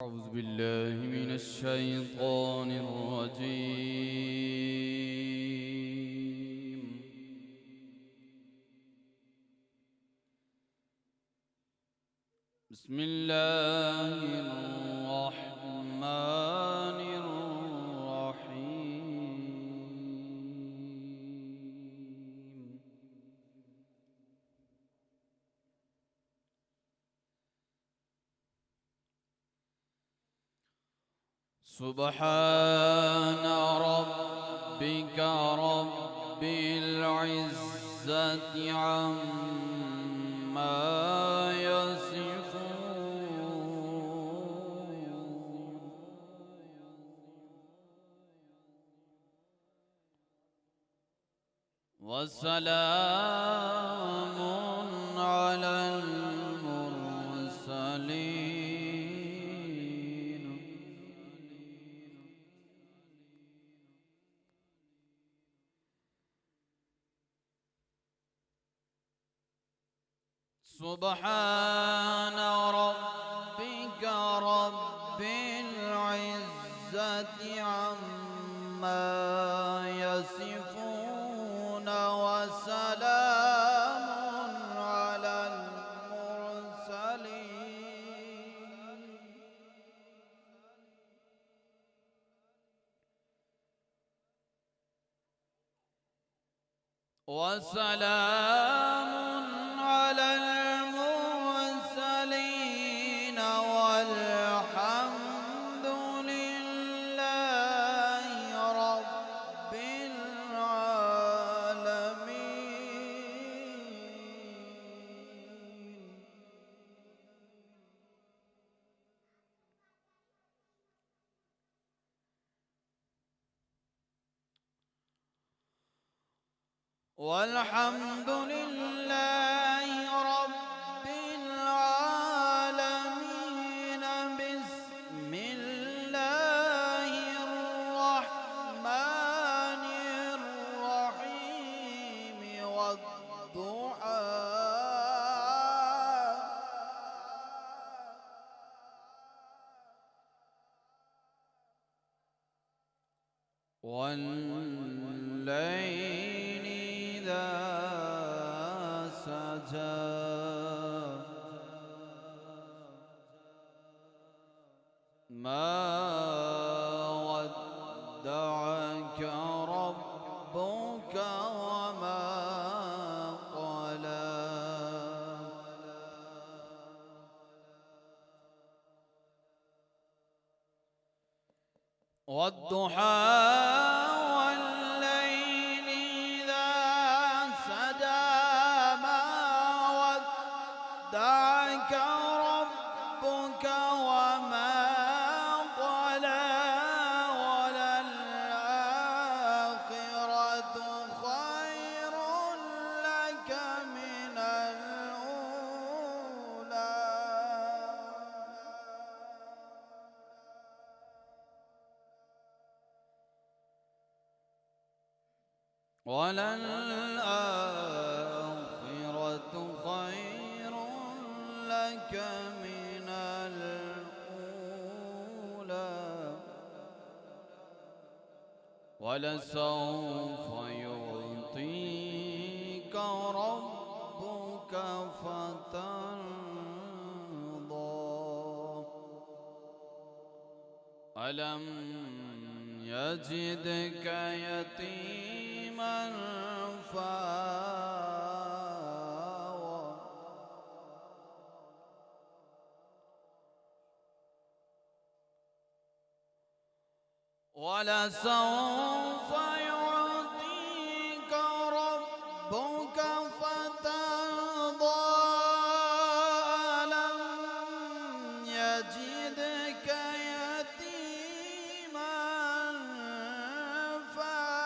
أعوذ بالله من الشيطان الرجيم. بسم الله الرحمن الرحيم. سبحان ربك رب العزة عما يصفون وسلام على المرسلين سبحان ربك رب العزة عما يصفون وسلام على المرسلين وسلام على المرسلين والحمد لله رب العالمين. والحمد لله رب العالمين. بسم الله الرحمن الرحيم. والضحى والليل إذا سجى ما ودعك ربك وما قلى. والضحى والليل إذا سجى ما ودعك ربك وما قلى. وللآخرة خير لك من الأولى. وللآخرة خير لك من الأولى. ولسوف يعطيك ربك فترضى. ألم يجدك يتيما فآوى. ولسوف يعطيك ربك فترضى. ألم يجدك يتيما فآوى.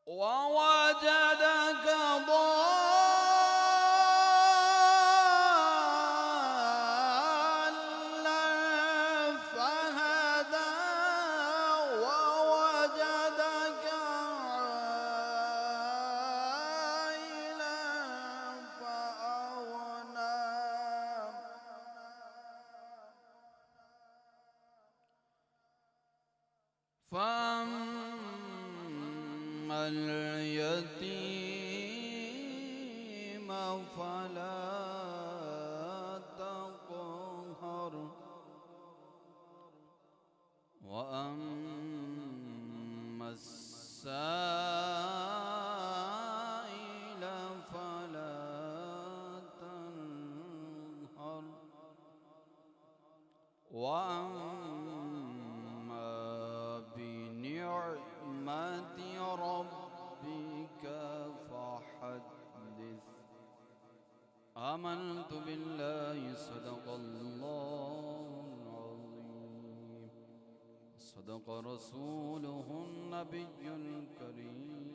ووجدك ضالا اليتيم فلا تقهر وأما السائل فلا تنهر وأما بنعمة ربك فحدث. آمنت بالله صدق الله العظيم صدق رسوله النبي الكريم